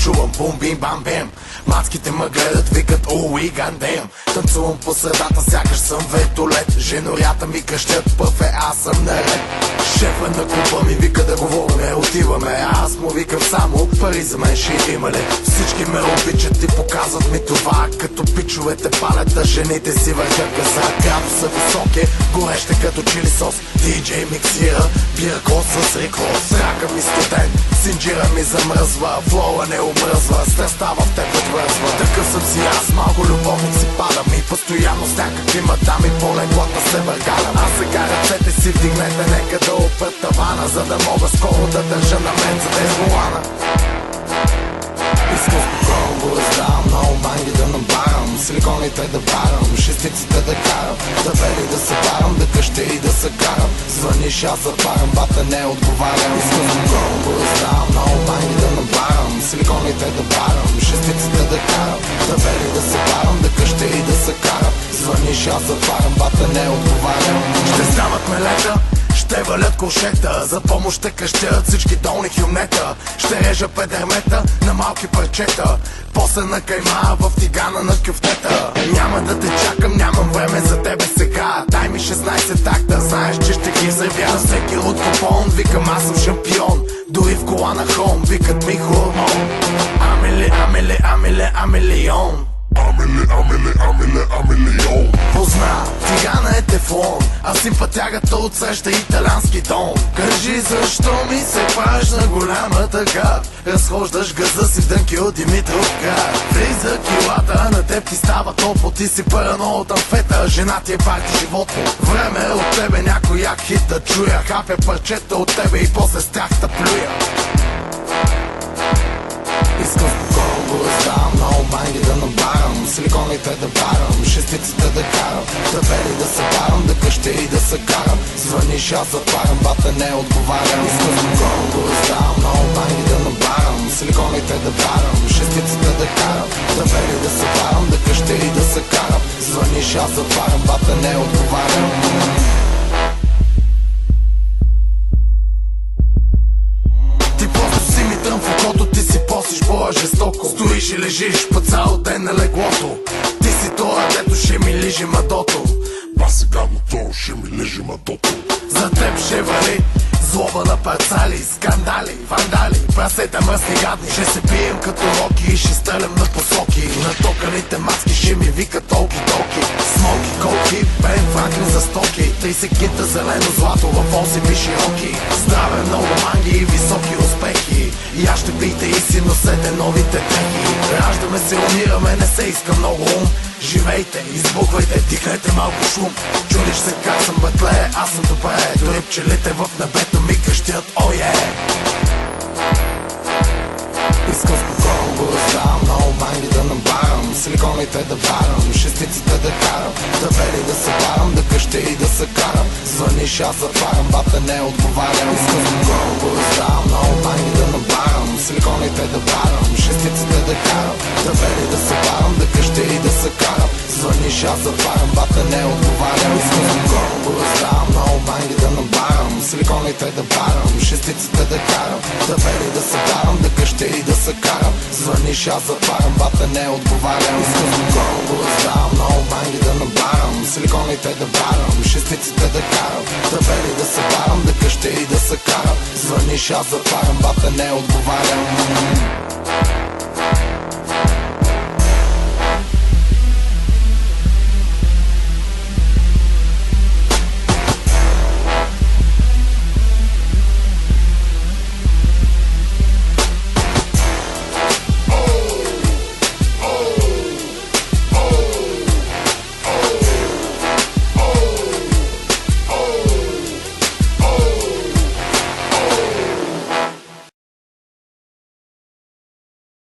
чувам бум бим бам бем. Мацките ме гледат, викат уи гандем. Танцувам по средата, сякаш съм вертолет. Женорята ми крещят, пъфе, аз съм наред. Шефа на клуба ми вика да говорим, отиваме. Аз му викам само, пари за мен ще има ли? Всички ме обичат и показват ми това. Като пичовете палят, а жените си въртят газа. Градо са високи, горещи като чили сос. Диджей миксира, пира кос с рекорд. Рака ми студент, синджира ми замръзва. Флоа не омръзва, страстта в теб отвързва. Такъв съм си аз, малко любовник си падам. И постоянно с някакви мадами по леглата се въргалям. А сега ръцете си вдигнете, нека да опра тавана, за да мога скоро да държа на мен, за да е волана. Искам спокойно го раздавам, много банги да набарам, силиконите да барам, шестиците да карам, да вели да се барам, да къща и да се карам. Звъниш, аз запарам, бата не отговарям. Искам спокойно го раздавам, много банги да набарам, силиконите да барам, шестиците да карам, да вели да се барам, да къща и да се карам. Звъниш, аз запарам, бата не отговарям. Ще стават мелета, ще валят кошета, за помощ ще крещят всички долни хюмнета. Ще режа педермета на малки парчета, после на кайма в тигана на кюфтета. Няма да те чакам, нямам време за тебе сега. Дай ми 16 такта, знаеш, че ще ги взривя. За всеки от купон, викам аз съм шампион. Дори в кола на хром, викат ми хормон. Амели, амели, амели, амелион. Амели, амели, амели, амелион. Позна, тигана е тефлон, а си пътягата отсреща италиански дом. Кажи защо ми се правиш на голяма тъга, разхождаш газа си в дънки от Димитровка. Влиза килата, на теб ти става топло, ти си пърно от амфета, жена ти е парти животно. Време е от тебе някой як хит да чуя, хапя парчета от тебе и после с тях да плюя. Искам спокойно го раздавам, много банги да набарам, силиконите да барам, шестиците да карам, да вели да се барам, да къща и да се карам. Звъниш, аз затварям, бата не отговарям. Искам спокойно го раздавам, много банги да набарам, силиконите да барам, шестиците да карам, да вели да се барам, да къща и да се карам. Звъниш, аз затварям, бата не отговарям. Ти просто си ми трън в окото, ти си посиш боя жестоко. Стоиш и лежиш по цял ден на леглото. Ти си това, дето ще ми лижи мадото. Ба сега на то ще ми лежи мадото. За теб ще вали злоба на парцали, скандали, вандали, прасета мръсни гадни. Ще се пием като роки и ще стрелям на посоки. Натоканите маски ще ми викат толки-толки. Смоки, колки, Бен Франклин за стоки. 30 кита зелено злато в 8 и широки. Здраве, много манги и високи успехи. И аз ще пийте и си носете новите техи. Раждаме се, умираме, не се иска много ум. Живейте, избухвайте, дихнете малко шум. Чудиш се как съм бетле, аз съм добре. Дори пчелите в небето ми крещят, ое. Искам спокойно го раздавам, много банги да набарам, силиконите да барам, шестиците да карам, да вели да се барам, да къща и да се карам. Звъниш, аз затварям, бата не отговарям. Искам спокойно го раздавам, много банги да набарам, силиконите да барам, шестиците да карам, да вели да се барам, да къща и да се карам. Звъниш, аз затварям, бата не отговарям. Искам спокойно го раздавам, много банги да набарам, силиконите да барам, шестиците да карам, да вели да се барам, да къща и да се карам. Звъниш, аз затварям, бата не отговарям. Искам спокойно го раздавам, много банги да набарам, силиконите да барам, шестиците да карам, да вели да се барам, да къща и да се карам. Звъниш, аз затварям, бата не отговарям.